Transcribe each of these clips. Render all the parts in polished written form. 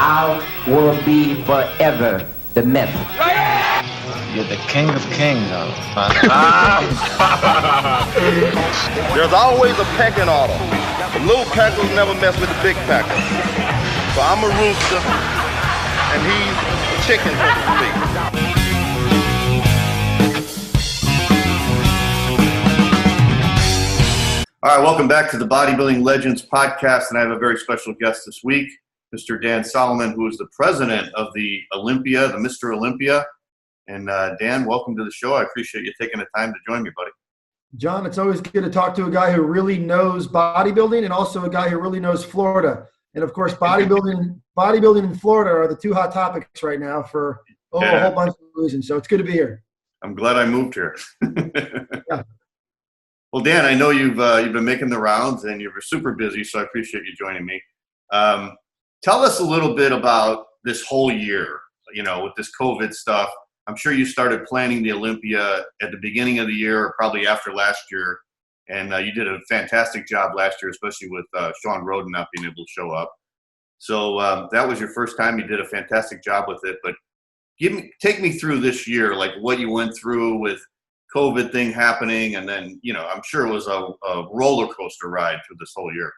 I will be forever the myth. You're the king of kings, There's always a pecking order. The little packers never mess with the big packers. So I'm a rooster, and he's a chicken, so to speak. All right, welcome back to the Bodybuilding Legends Podcast, and I have a very special guest this week, Mr. Dan Solomon, who is the president of the Olympia, the Mr. Olympia. And Dan, welcome to the show. I appreciate you taking the time to join me, buddy. John, it's always good to talk to a guy who really knows bodybuilding and also a guy who really knows Florida. And of course, bodybuilding and Florida are the two hot topics right now for a whole bunch of reasons. So it's good to be here. I'm glad I moved here. Yeah. Well, Dan, I know you've been making the rounds and you're super busy, so I appreciate you joining me. Tell us a little bit about this whole year, with this COVID stuff. I'm sure you started planning the Olympia at the beginning of the year or probably after last year, and you did a fantastic job last year, especially with Sean Roden not being able to show up. So that was your first time. You did a fantastic job with it, but take me through this year, like what you went through with COVID thing happening, and then, I'm sure it was a roller coaster ride through this whole year.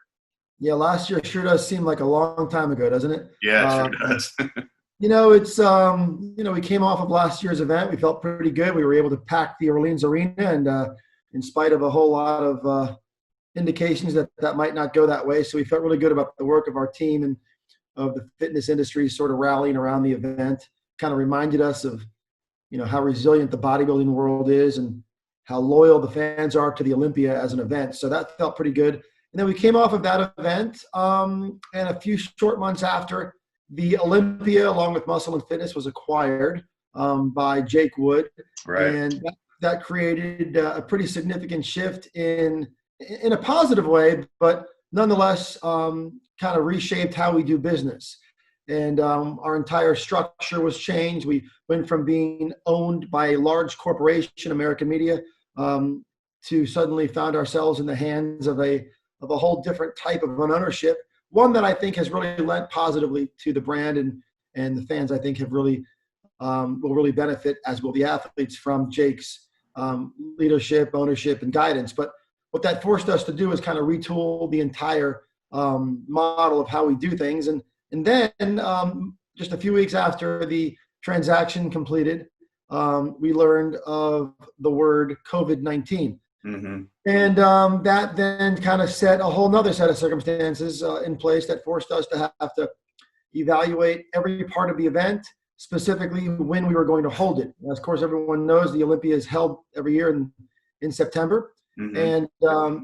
Yeah, last year sure does seem like a long time ago, doesn't it? Yeah, it sure does. It's, we came off of last year's event. We felt pretty good. We were able to pack the Orleans Arena, and in spite of a whole lot of indications that might not go that way. So we felt really good about the work of our team and of the fitness industry sort of rallying around the event. Kind of reminded us of how resilient the bodybuilding world is and how loyal the fans are to the Olympia as an event. So that felt pretty good. And then we came off of that event, and a few short months after, the Olympia, along with Muscle and Fitness, was acquired by Jake Wood. Right. And that created a pretty significant shift in a positive way, but nonetheless kind of reshaped how we do business. And our entire structure was changed. We went from being owned by a large corporation, American Media, to suddenly found ourselves in the hands of a whole different type of an ownership. One that I think has really lent positively to the brand, and the fans I think have really will really benefit, as will the athletes, from Jake's leadership, ownership, and guidance. But what that forced us to do is kind of retool the entire model of how we do things. And then just a few weeks after the transaction completed, we learned of the word COVID-19. Mm-hmm. And that then kind of set a whole nother set of circumstances in place that forced us to have to evaluate every part of the event, specifically when we were going to hold it. And of course, everyone knows the Olympia is held every year in September. Mm-hmm. And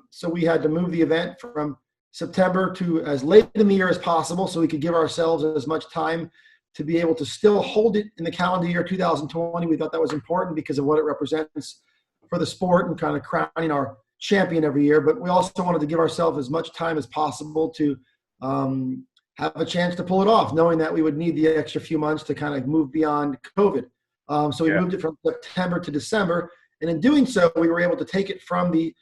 so we had to move the event from September to as late in the year as possible so we could give ourselves as much time to be able to still hold it in the calendar year 2020. We thought that was important because of what it represents for the sport and kind of crowning our champion every year. But we also wanted to give ourselves as much time as possible to have a chance to pull it off, knowing that we would need the extra few months to kind of move beyond COVID. So we moved it from September to December. And in doing so, we were able to take it from the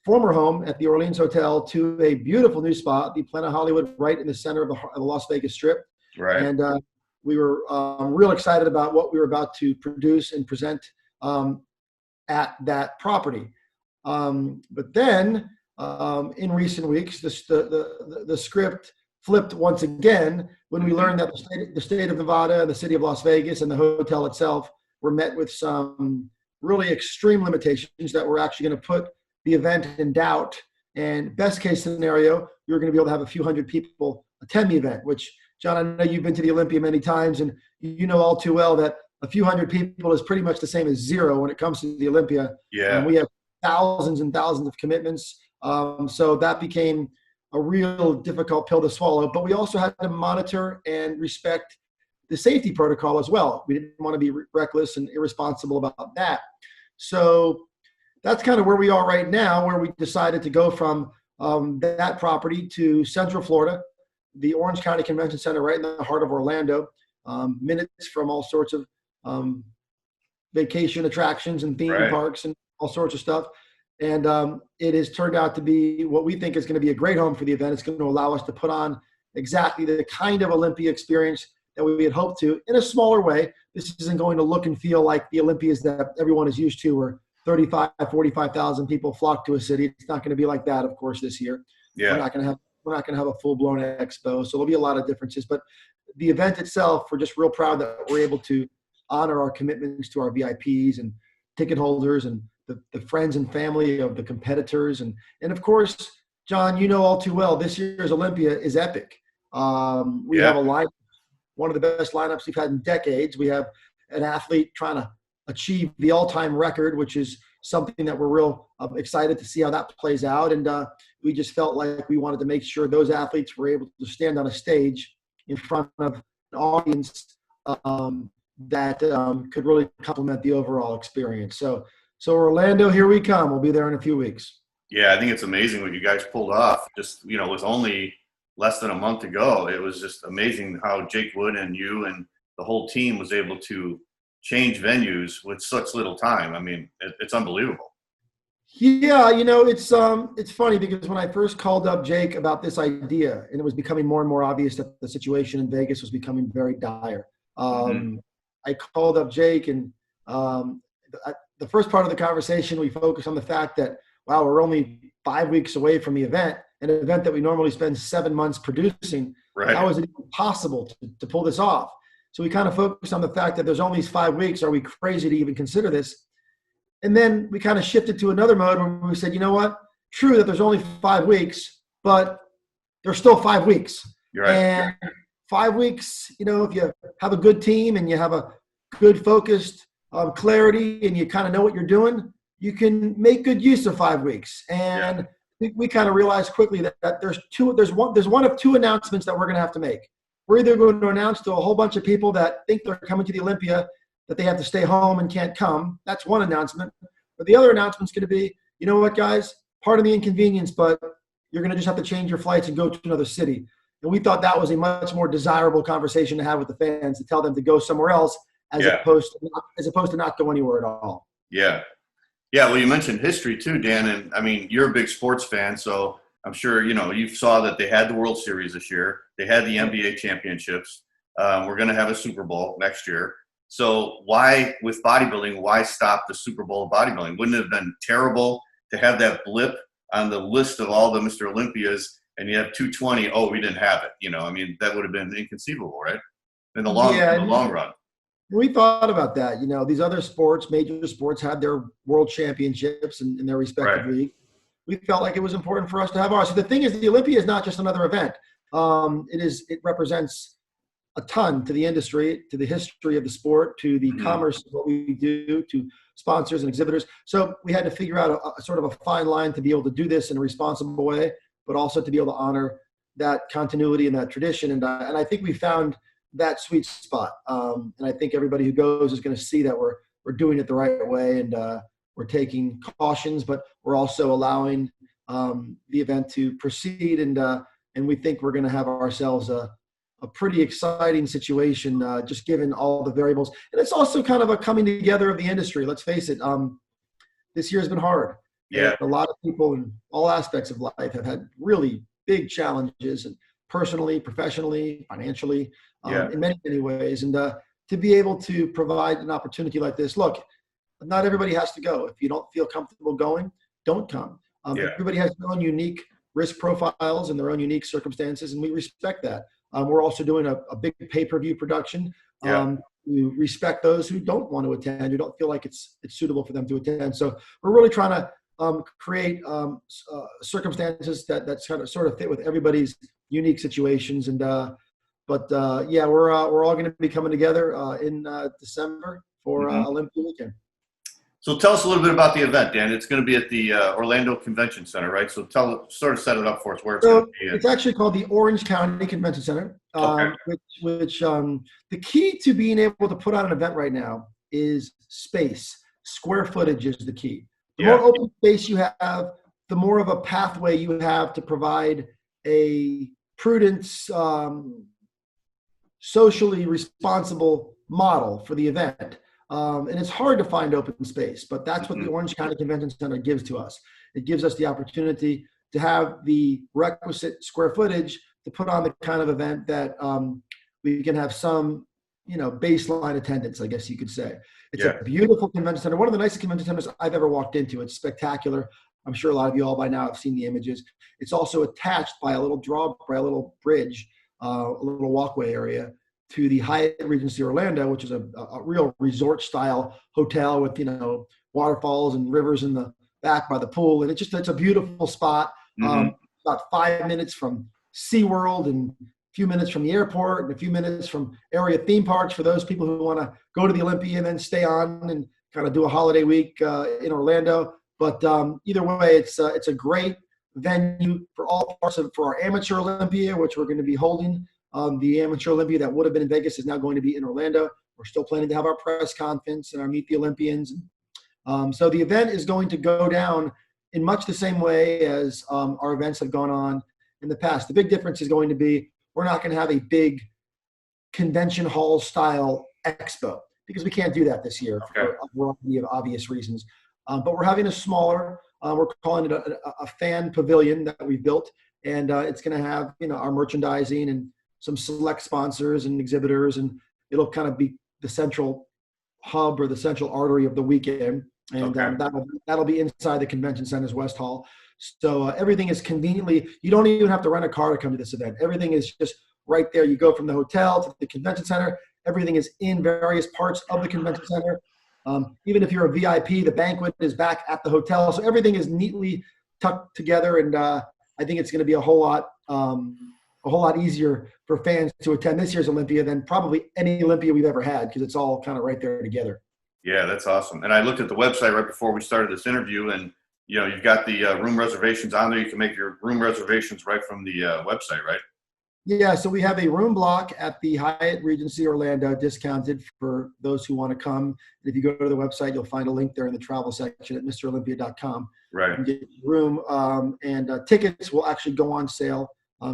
former home at the Orleans Hotel to a beautiful new spot, the Planet Hollywood, right in the center of the Las Vegas Strip. Right. And we were real excited about what we were about to produce and present at that property. But then in recent weeks, the script flipped once again when we learned that the state of Nevada, the city of Las Vegas, and the hotel itself were met with some really extreme limitations that were actually going to put the event in doubt. And best case scenario, you're going to be able to have a few hundred people attend the event, which, John, I know you've been to the Olympia many times, and you know all too well that a few hundred people is pretty much the same as zero when it comes to the Olympia. Yeah. And we have thousands and thousands of commitments. So that became a real difficult pill to swallow. But we also had to monitor and respect the safety protocol as well. We didn't want to be reckless and irresponsible about that. So that's kind of where we are right now, where we decided to go from that property to Central Florida, the Orange County Convention Center right in the heart of Orlando, minutes from all sorts of vacation attractions and theme parks and all sorts of stuff. And it has turned out to be what we think is going to be a great home for the event. It's going to allow us to put on exactly the kind of Olympia experience that we had hoped to in a smaller way. This isn't going to look and feel like the Olympias that everyone is used to, where 45,000 people flock to a city. It's not going to be like that, of course, this year. Yeah. We're not going to have a full-blown expo, so there'll be a lot of differences. But the event itself, we're just real proud that we're able to honor our commitments to our VIPs and ticket holders and the friends and family of the competitors. And of course, John, you know all too well, this year's Olympia is epic. We have a lineup, one of the best lineups we've had in decades. We have an athlete trying to achieve the all-time record, which is something that we're real excited to see how that plays out. And we just felt like we wanted to make sure those athletes were able to stand on a stage in front of an audience that could really complement the overall experience. So Orlando, here we come. We'll be there in a few weeks. Yeah, I think it's amazing what you guys pulled off. Just, with only less than a month ago, it was just amazing how Jake Wood and you and the whole team was able to change venues with such little time. I mean, it's unbelievable. Yeah, it's funny because when I first called up Jake about this idea, and it was becoming more and more obvious that the situation in Vegas was becoming very dire, I called up Jake, and the first part of the conversation, we focused on the fact that, wow, we're only 5 weeks away from the event, an event that we normally spend 7 months producing. Right. How is it even possible to pull this off? So we kind of focused on the fact that there's only 5 weeks. Are we crazy to even consider this? And then we kind of shifted to another mode where we said, you know what? True that there's only 5 weeks, but there's still 5 weeks. You're right. And 5 weeks, if you have a good team and you have a good focused clarity and you kind of know what you're doing, you can make good use of 5 weeks. And we kind of realized quickly that there's one of two announcements that we're going to have to make. We're either going to announce to a whole bunch of people that think they're coming to the Olympia that they have to stay home and can't come. That's one announcement. But the other announcement is going to be, you know what, guys, pardon the inconvenience, but you're going to just have to change your flights and go to another city. And we thought that was a much more desirable conversation to have with the fans, to tell them to go somewhere else as opposed to not go anywhere at all. Yeah. Yeah, well, you mentioned history too, Dan, and I mean, you're a big sports fan, so I'm sure, you saw that they had the World Series this year. They had the NBA championships. We're going to have a Super Bowl next year. So why, with bodybuilding, why stop the Super Bowl of bodybuilding? Wouldn't it have been terrible to have that blip on the list of all the Mr. Olympias and you have 220, oh, we didn't have it. I mean, that would have been inconceivable, right? In the long run. We thought about that. These other sports, major sports, had their world championships in their respective league. We felt like it was important for us to have ours. So the thing is, the Olympia is not just another event. It represents a ton to the industry, to the history of the sport, to the commerce of what we do, to sponsors and exhibitors. So we had to figure out a sort of a fine line to be able to do this in a responsible way, but also to be able to honor that continuity and that tradition. And I think we found that sweet spot. And I think everybody who goes is going to see that we're doing it the right way, and we're taking cautions, but we're also allowing the event to proceed. And we think we're going to have ourselves a pretty exciting situation, just given all the variables. And it's also kind of a coming together of the industry. Let's face it. This year has been hard. Yeah. A lot of people in all aspects of life have had really big challenges, and personally, professionally, financially, in many, many ways. And to be able to provide an opportunity like this, look, not everybody has to go. If you don't feel comfortable going, don't come. Everybody has their own unique risk profiles and their own unique circumstances, and we respect that. We're also doing a big pay-per-view production. We respect those who don't want to attend, who don't feel like it's suitable for them to attend. So we're really trying to create circumstances that sort of fit with everybody's unique situations. And we're all going to be coming together in December for Olympia weekend. So tell us a little bit about the event, Dan. It's going to be at the Orlando Convention Center, right? So sort of set it up for us where it's going to be. It's actually called the Orange County Convention Center, which the key to being able to put on an event right now is space. Square footage is the key. The more open space you have, the more of a pathway you have to provide a prudent, socially responsible model for the event. And it's hard to find open space, but that's what the Orange County Convention Center gives to us. It gives us the opportunity to have the requisite square footage to put on the kind of event that we can have some, baseline attendance, I guess you could say. It's a beautiful convention center. One of the nicest convention centers I've ever walked into. It's spectacular. I'm sure a lot of you all by now have seen the images. It's also attached by a little bridge, a little walkway area to the Hyatt Regency Orlando, which is a real resort style hotel with, waterfalls and rivers in the back by the pool. And it's a beautiful spot. About 5 minutes from SeaWorld and a few minutes from the airport and a few minutes from area theme parks for those people who want to go to the Olympia and then stay on and kind of do a holiday week in Orlando. But either way, it's a great venue for all parts for our amateur Olympia, which we're going to be holding. The amateur Olympia that would have been in Vegas is now going to be in Orlando. We're still planning to have our press conference and our Meet the Olympians. So the event is going to go down in much the same way as our events have gone on in the past. The big difference is going to be we're not going to have a big convention hall style expo because we can't do that this year for a variety of obvious reasons. But we're having a smaller, we're calling it a fan pavilion that we built. And it's going to have, our merchandising and some select sponsors and exhibitors. And it'll kind of be the central hub or the central artery of the weekend. And that'll be inside the Convention Center's West Hall. So everything is conveniently, you don't even have to rent a car to come to this event. Everything is just right there. You go from the hotel to the Convention Center. Everything is in various parts of the Convention Center. Even if you're a VIP, the banquet is back at the hotel. So everything is neatly tucked together. And I think it's going to be a whole lot easier for fans to attend this year's Olympia than probably any Olympia we've ever had because it's all kind of right there together. Yeah, that's awesome. And I looked at the website right before we started this interview, and you've got the room reservations on there. You can make your room reservations right from the website, right? Yeah, so we have a room block at the Hyatt Regency Orlando discounted for those who want to come. And if you go to the website, you'll find a link there in the travel section at MrOlympia.com. Right. You can get your room, and tickets will actually go on sale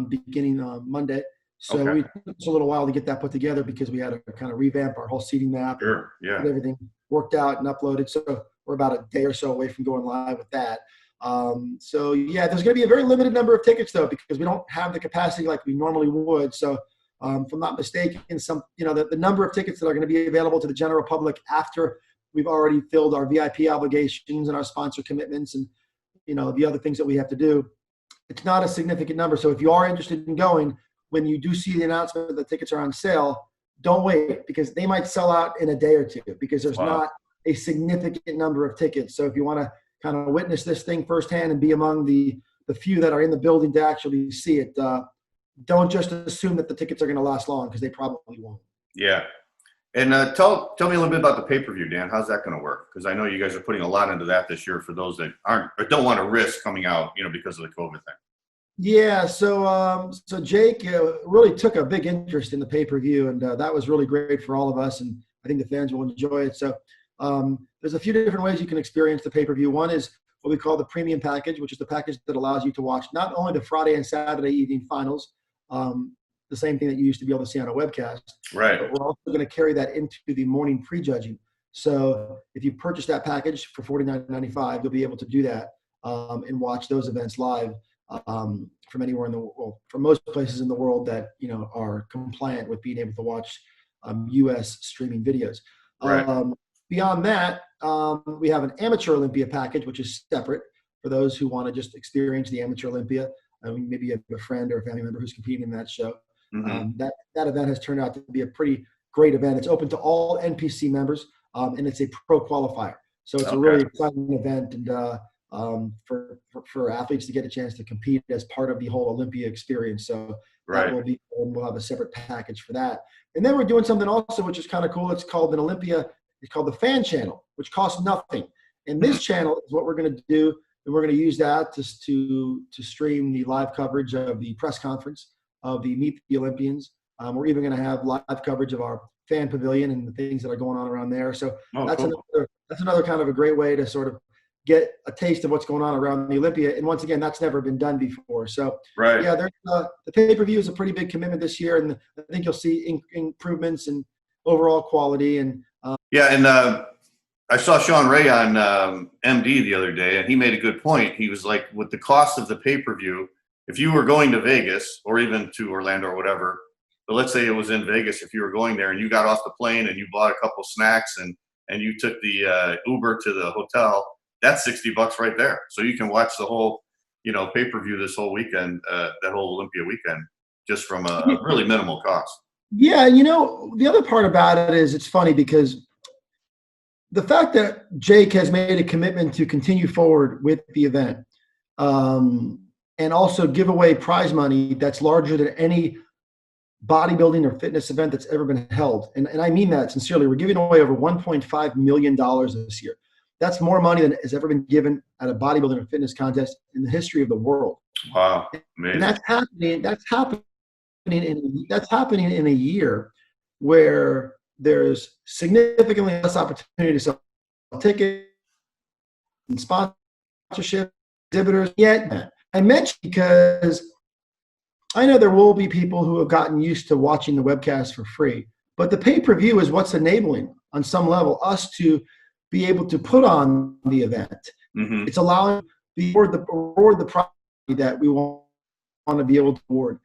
beginning Monday. So we took us a little while to get that put together because we had to kind of revamp our whole seating map. Sure, yeah. Get everything worked out and uploaded. So we're about a day or so away from going live with that. There's going to be a very limited number of tickets though, because we don't have the capacity like we normally would. So if I'm not mistaken, the number of tickets that are going to be available to the general public after we've already filled our VIP obligations and our sponsor commitments and, the other things that we have to do, it's not a significant number. So if you are interested in going, when you do see the announcement that the tickets are on sale, don't wait because they might sell out in a day or two because there's not a significant number of tickets. So if you want to kind of witness this thing firsthand and be among the few that are in the building to actually see it, don't just assume that the tickets are going to last long because they probably won't. Yeah. And tell me a little bit about the pay-per-view, Dan. How's that going to work? Because I know you guys are putting a lot into that this year for those that aren't or don't want to risk coming out, because of the COVID thing. Yeah, so Jake really took a big interest in the pay-per-view, and that was really great for all of us, and I think the fans will enjoy it. So there's a few different ways you can experience the pay-per-view. One is what we call the premium package, which is the package that allows you to watch not only the Friday and Saturday evening finals, the same thing that you used to be able to see on a webcast, right? But we're also going to carry that into the morning prejudging. So if you purchase that package for $49.95, you'll be able to do that and watch those events live. From anywhere in the world, from most places in the world that are compliant with being able to watch U.S. streaming videos. Right. Beyond that, we have an amateur Olympia package, which is separate for those who want to just experience the amateur Olympia. Maybe you have a friend or a family member who's competing in that show. Mm-hmm. That event has turned out to be a pretty great event. It's open to all NPC members, and it's a pro qualifier. So it's a really exciting event, and for athletes to get a chance to compete as part of the whole Olympia experience. So that will be, and we'll have a separate package for that. And then we're doing something also, which is kind of cool. It's called an Olympia. It's called the Fan Channel, which costs nothing. And this channel is what we're going to do. And we're going to use that to stream the live coverage of the press conference of the Meet the Olympians. We're even going to have live coverage of our fan pavilion and the things that are going on around there. So that's another kind of a great way to sort of get a taste of what's going on around the Olympia. And once again, that's never been done before. So there's the pay-per-view is a pretty big commitment this year. And I think you'll see improvements in overall quality. And I saw Sean Ray on MD the other day, and he made a good point. He was like, with the cost of the pay-per-view, if you were going to Vegas or even to Orlando or whatever, but let's say it was in Vegas, if you were going there and you got off the plane and you bought a couple snacks and you took the Uber to the hotel, that's $60 right there. So you can watch the whole, pay-per-view this whole weekend, that whole Olympia weekend, just from a really minimal cost. Yeah, the other part about it is it's funny because the fact that Jake has made a commitment to continue forward with the event and also give away prize money that's larger than any bodybuilding or fitness event that's ever been held. And I mean that sincerely. We're giving away over $1.5 million this year. That's more money than has ever been given at a bodybuilding or fitness contest in the history of the world. Wow. Amazing. And that's happening in a year where there's significantly less opportunity to sell tickets and sponsorship, exhibitors. Yet I mentioned because I know there will be people who have gotten used to watching the webcast for free, but the pay-per-view is what's enabling on some level us to be able to put on the event. Mm-hmm. It's allowing the reward the prize that we want to be able to award.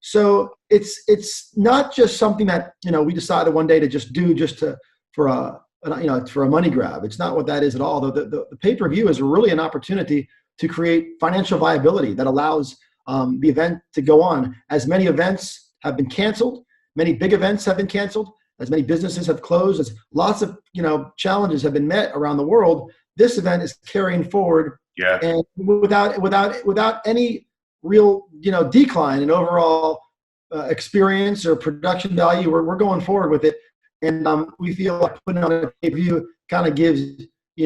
So it's not just something that we decided one day to just do for a money grab. It's not what that is at all. The pay-per-view is really an opportunity to create financial viability that allows the event to go on. As many events have been canceled, many big events have been canceled, as many businesses have closed, as lots of challenges have been met around the world. This event is carrying forward, and without any real decline in overall experience or production value. We're going forward with it, and we feel like putting on a pay-per-view kind of gives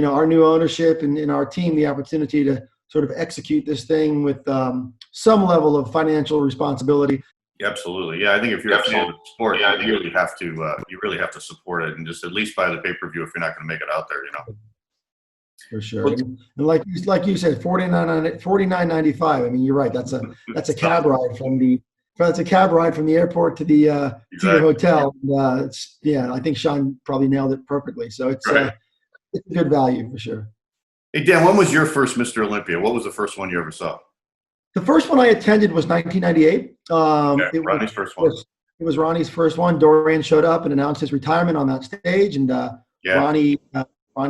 our new ownership and our team the opportunity to sort of execute this thing with some level of financial responsibility. Yeah, absolutely. Yeah, I think if you're a fan of the sport, you really have to support it and just at least buy the pay-per-view if you're not going to make it out there. For sure. And like you said, $49.95. I mean, you're right. That's a cab ride from the airport to the to your hotel. I think Sean probably nailed it perfectly. So it's a good value for sure. Hey Dan, when was your first Mr. Olympia? What was the first one you ever saw? The first one I attended was 1998. Ronnie's first one. It was Ronnie's first one. Dorian showed up and announced his retirement on that stage, and Ronnie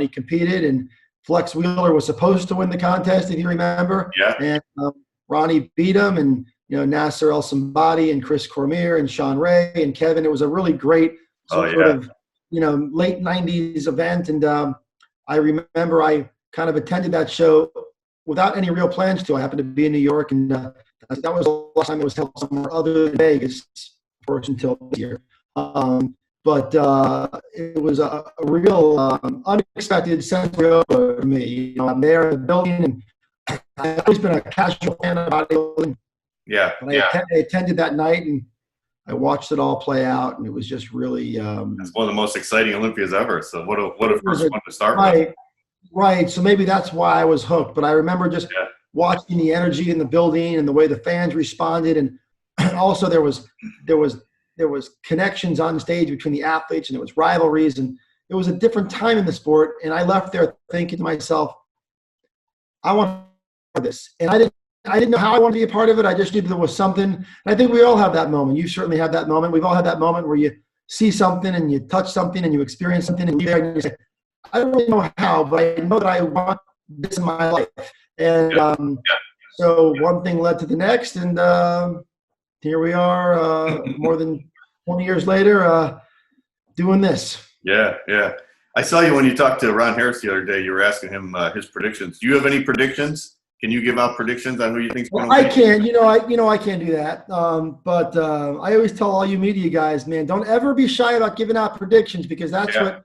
competed, and Flex Wheeler was supposed to win the contest, if you remember. Yeah. And Ronnie beat him, and Nasser El Sambadi and Chris Cormier and Sean Ray and Kevin. It was a really great sort of late 90s event, and I remember I kind of attended that show without any real plans to. I happened to be in New York, and that was the last time it was held somewhere other than Vegas, of course, until this year. But it was a real unexpected sensory for me. I'm there in the building, and I've always been a casual fan of bodybuilding. Yeah. I attended that night, and I watched it all play out, and it was just really. It's one of the most exciting Olympias ever. So what a first one to start with. Right. So maybe that's why I was hooked. But I remember just watching the energy in the building and the way the fans responded, and also there was connections on stage between the athletes, and there was rivalries, and it was a different time in the sport. And I left there thinking to myself, I want this. And I didn't know how I wanted to be a part of it. I just knew there was something. And I think we all have that moment. You certainly have that moment. We've all had that moment where you see something and you touch something and you experience something and you leave there and you say, I don't really know how, but I know that I want this in my life. And so one thing led to the next, and here we are more than 20 years later doing this. Yeah. I saw you when you talked to Ron Harris the other day. You were asking him his predictions. Do you have any predictions? Can you give out predictions on who you think's going to win? I can. I can't do that. But I always tell all you media guys, man, don't ever be shy about giving out predictions, because that's what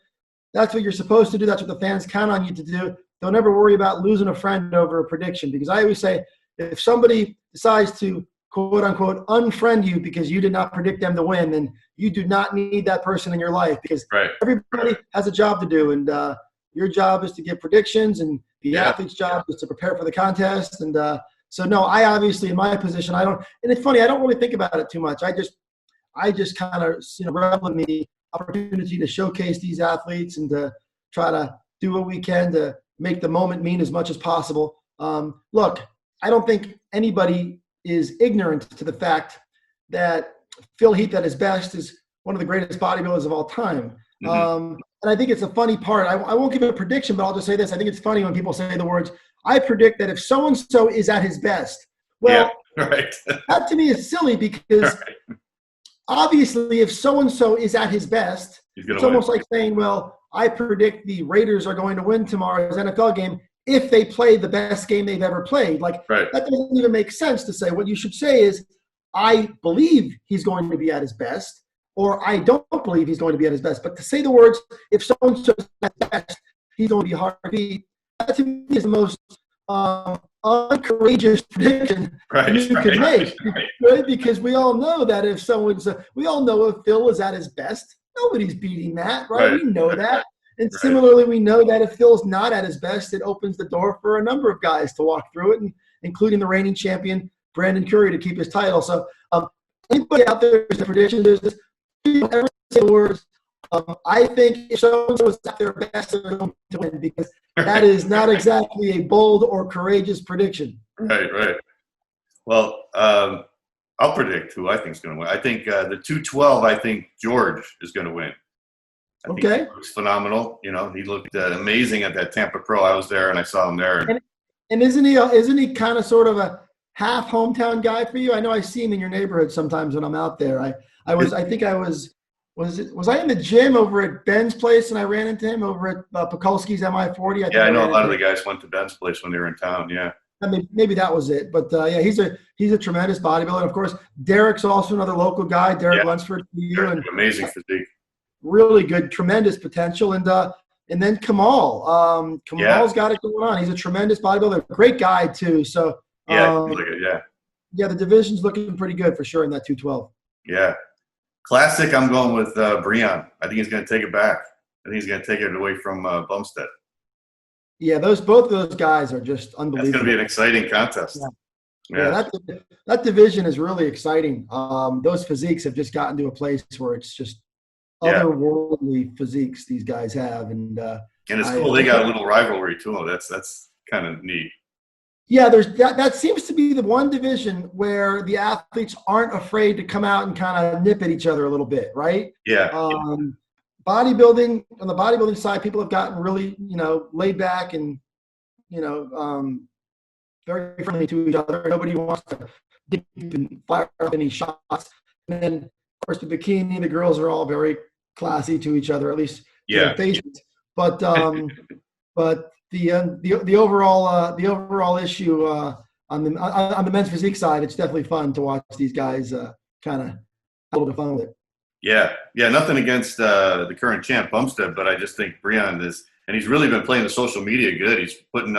you're supposed to do. That's what the fans count on you to do. Don't ever worry about losing a friend over a prediction, because I always say, if somebody decides to quote unquote unfriend you because you did not predict them to win, then you do not need that person in your life, because everybody has a job to do, and your job is to give predictions, and the athlete's job is to prepare for the contest. And so no, I obviously, in my position, I don't, and it's funny, I don't really think about it too much. I just kind of revel in the opportunity to showcase these athletes and to try to do what we can to make the moment mean as much as possible. Look, I don't think anybody is ignorant to the fact that Phil Heath at his best is one of the greatest bodybuilders of all time. And I think it's a funny part. I won't give a prediction, but I'll just say this. I think it's funny when people say the words, I predict that if so-and-so is at his best. Well, right. that to me is silly because obviously if so-and-so is at his best, it's almost like saying, well, I predict the Raiders are going to win tomorrow's NFL game if they play the best game they've ever played. Like, that doesn't even make sense to say. What you should say is, I believe he's going to be at his best, or I don't believe he's going to be at his best. But to say the words, if so-and-so is at his best, he's going to be hard to beat, that to me is the most uncourageous prediction you can make. Right? Because we all know that if we all know if Phil is at his best, nobody's beating that, right? We know that. And similarly, we know that if Phil's not at his best, it opens the door for a number of guys to walk through it, and including the reigning champion, Brandon Curry, to keep his title. So anybody out there who's a prediction, there's this, ever say the words, I think if so-and-so is at their best, they're going to win, because that is not exactly a bold or courageous prediction. Right. Well, I'll predict who I think is going to win. I think the 212, I think George is going to win. I think he looks phenomenal. You know, he looked amazing at that Tampa Pro. I was there and I saw him there. And isn't he kind of sort of a half hometown guy for you? I know I see him in your neighborhood sometimes when I'm out there. Was I in the gym over at Ben's place and I ran into him over at Pekulski's MI40? I know a lot of the guys went to Ben's place when they were in town. Yeah. I mean, maybe that was it, but he's a tremendous bodybuilder. And of course, Derek's also another local guy, Derek Lunsford. Amazing physique. Really good, tremendous potential. And then Kamal. Kamal's got it going on. He's a tremendous bodybuilder, great guy too. So the division's looking pretty good for sure in that 212. Yeah. Classic, I'm going with Breon. I think he's going to take it back. I think he's going to take it away from Bumstead. Yeah, both of those guys are just unbelievable. It's going to be an exciting contest. Yeah, that division is really exciting. Those physiques have just gotten to a place where it's just otherworldly physiques these guys have, and it's cool. They got a little rivalry too. That's kind of neat. Yeah, there's that seems to be the one division where the athletes aren't afraid to come out and kind of nip at each other a little bit, right? Yeah. Bodybuilding, on the bodybuilding side, people have gotten really, laid back and, very friendly to each other. Nobody wants to dip and fire up any shots. And then, of course, the bikini, the girls are all very classy to each other, at least to their faces. But the overall issue on the men's physique side, it's definitely fun to watch these guys kind of have a little bit of fun with it. Yeah. Nothing against the current champ Bumstead, but I just think Breon is, and he's really been playing the social media good. He's putting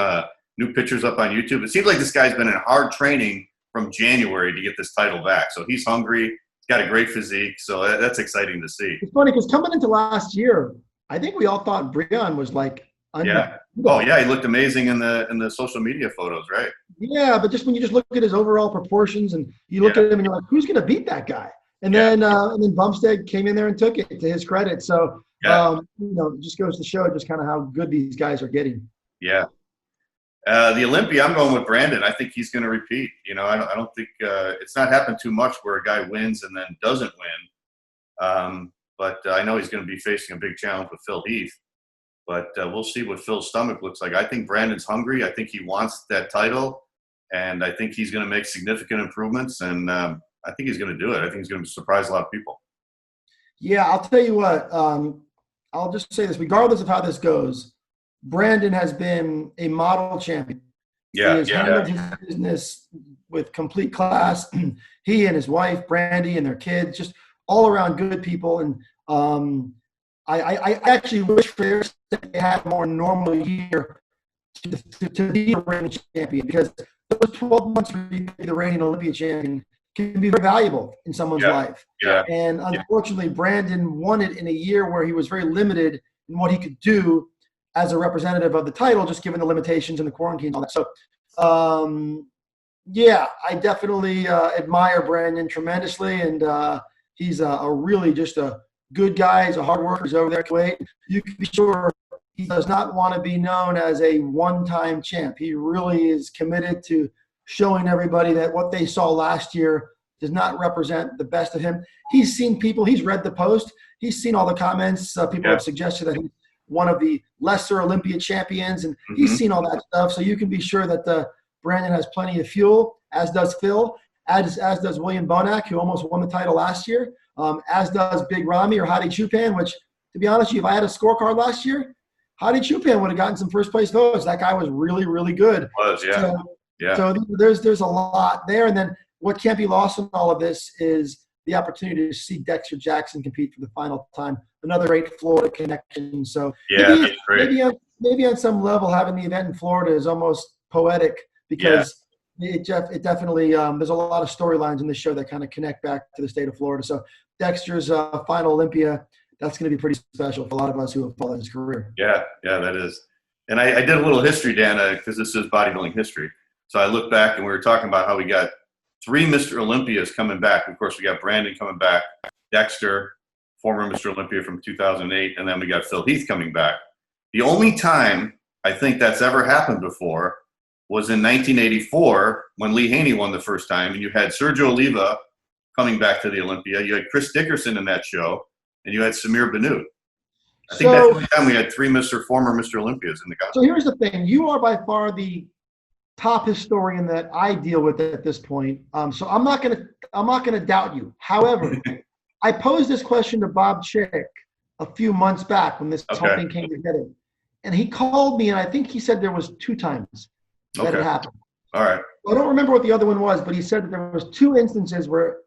new pictures up on YouTube. It seems like this guy's been in hard training from January to get this title back. So he's hungry. He's got a great physique. So that's exciting to see. It's funny because coming into last year, I think we all thought Breon was like. Yeah. Oh yeah, he looked amazing in the social media photos, right? Yeah, but just when you just look at his overall proportions and you look at him and you're like, who's going to beat that guy? And then Bumstead came in there and took it, to his credit. So it just goes to show just kind of how good these guys are getting. Yeah. The Olympia, I'm going with Brandon. I think he's going to repeat. I don't think it's not happened too much where a guy wins and then doesn't win. But I know he's going to be facing a big challenge with Phil Heath. But we'll see what Phil's stomach looks like. I think Brandon's hungry. I think he wants that title. And I think he's going to make significant improvements. And I think he's going to do it. I think he's going to surprise a lot of people. Yeah, I'll tell you what. I'll just say this. Regardless of how this goes, Brandon has been a model champion. Yeah, he has handled his business with complete class. He and his wife, Brandy, and their kids, just all around good people. And I actually wish for they had a more normal year to be a reigning champion, because those 12 months where you be the reigning Olympia champion can be very valuable in someone's life. Yeah. And unfortunately, Brandon won it in a year where he was very limited in what he could do as a representative of the title, just given the limitations and the quarantine and all that. So, I definitely admire Brandon tremendously, and he's a really just a good guy. He's a hard worker. He's over there in Kuwait. You can be sure he does not want to be known as a one-time champ. He really is committed to showing everybody that what they saw last year does not represent the best of him. He's seen people, he's read the post, he's seen all the comments. People have suggested that he's one of the lesser Olympia champions, and he's seen all that stuff. So you can be sure that Brandon has plenty of fuel, as does Phil, as does William Bonac, who almost won the title last year, as does Big Ramy or Hadi Choopan, which, to be honest with you, if I had a scorecard last year, Hadi Choopan would have gotten some first-place votes. That guy was really, really good. So there's a lot there. And then what can't be lost in all of this is the opportunity to see Dexter Jackson compete for the final time. Another great Florida connection. So maybe on some level, having the event in Florida is almost poetic because it definitely there's a lot of storylines in the show that kind of connect back to the state of Florida. So Dexter's final Olympia, that's going to be pretty special for a lot of us who have followed his career. Yeah, that is. And I did a little history, Dan, because this is bodybuilding history. So I looked back and we were talking about how we got 3 Mr. Olympias coming back. Of course, we got Brandon coming back, Dexter, former Mr. Olympia from 2008, and then we got Phil Heath coming back. The only time I think that's ever happened before was in 1984 when Lee Haney won the first time, and you had Sergio Oliva coming back to the Olympia. You had Chris Dickerson in that show, and you had Samir Bannout. I think that's the only time we had 3 former Mr. Olympias in the country. So here's the thing. You are by far the top historian that I deal with at this point. So I'm not gonna doubt you. However, I posed this question to Bob Chick a few months back when this whole thing came together, and he called me, and I think he said there was 2 times that it happened. All right. I don't remember what the other one was, but he said that there was 2 instances where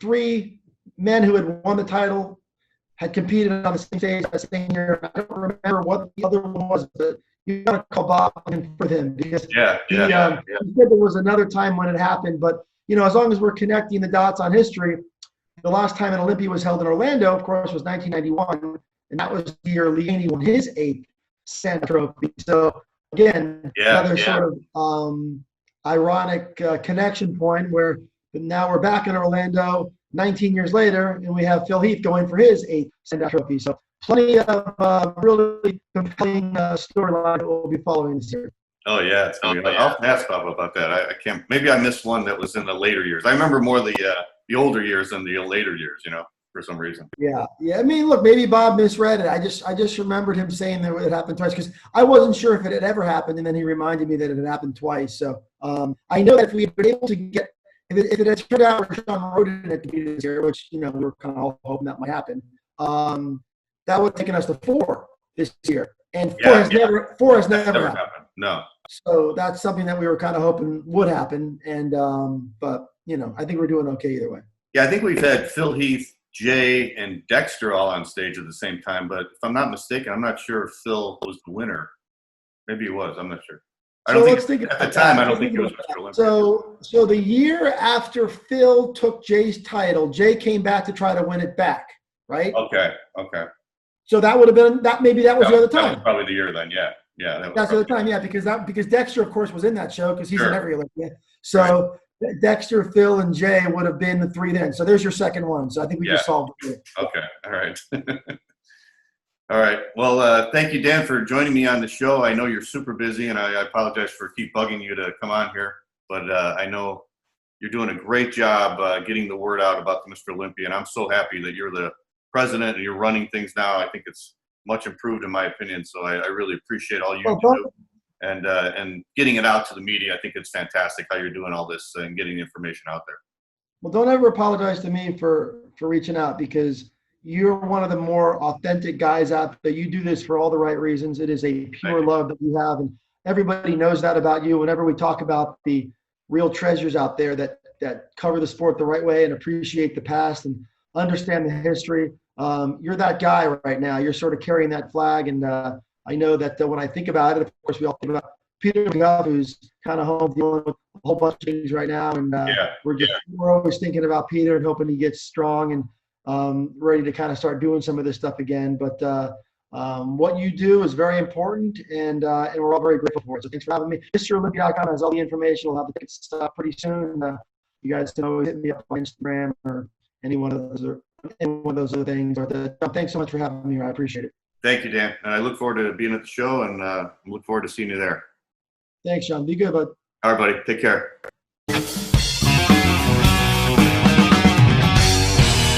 3 men who had won the title had competed on the same stage that same year. I don't remember what the other one was, but you got to call Bob and for him because he said there was another time when it happened. But as long as we're connecting the dots on history, the last time an Olympia was held in Orlando, of course, was 1991, and that was the year Lee Haney won his 8th Sand Trophy. So again, another sort of ironic connection point where now we're back in Orlando 19 years later, and we have Phil Heath going for his 8th Sand Trophy. So plenty of really compelling storyline that we'll be following this year. Oh, yeah. It's gonna be I'll ask Bob about that. I can't – maybe I missed one that was in the later years. I remember more the older years than the later years, for some reason. Yeah. I mean, look, maybe Bob misread it. I just remembered him saying that it happened twice because I wasn't sure if it had ever happened, and then he reminded me that it had happened twice. So I know that if we had been able to get – if it had turned out Rashawn Roden at the beginning of this year, which, we were kind of all hoping that might happen, that would have taken us to 4 this year. And 4 has never happened. No. So that's something that we were kind of hoping would happen. And but, I think we're doing okay either way. Yeah, I think we've had Phil Heath, Jay, and Dexter all on stage at the same time. But if I'm not mistaken, I'm not sure if Phil was the winner. Maybe he was. I'm not sure. I don't think at the time, I don't think it was Mr. Olympia. So the year after Phil took Jay's title, Jay came back to try to win it back, right? Okay. So that would have been that. Maybe that was the other time. That was probably the year then. Yeah. That's the other time. Yeah, because Dexter, of course, was in that show because he's in every Olympia. So Dexter, Phil, and Jay would have been the 3 then. So there's your second one. So I think we just solved it. Okay. All right. All right. Well, thank you, Dan, for joining me on the show. I know you're super busy, and I apologize for keep bugging you to come on here. But I know you're doing a great job getting the word out about the Mr. Olympia, and I'm so happy that you're the president and you're running things now. I think it's much improved in my opinion, so I really appreciate all you do. And getting it out to the media, I think it's fantastic how you're doing all this and getting the information out there. Well, don't ever apologize to me for reaching out because you're one of the more authentic guys out there. You do this for all the right reasons. It is a pure love that you have, and everybody knows that about you. Whenever we talk about the real treasures out there that cover the sport the right way and appreciate the past and understand the history, you're that guy right now. You're sort of carrying that flag, and I know that when I think about it, of course, we all think about Peter McGuff, who's kind of home dealing with a whole bunch of things right now, and we're always thinking about Peter and hoping he gets strong and ready to kind of start doing some of this stuff again. But what you do is very important, and we're all very grateful for it. So thanks for having me. MrOlympia.com has all the information. We'll have the tickets pretty soon. You guys can always hit me up on Instagram or any one of those other things. Thanks so much for having me here. I appreciate it. Thank you, Dan. And I look forward to being at the show, and look forward to seeing you there. Thanks, Sean. Be good, bud. All right, buddy. Take care.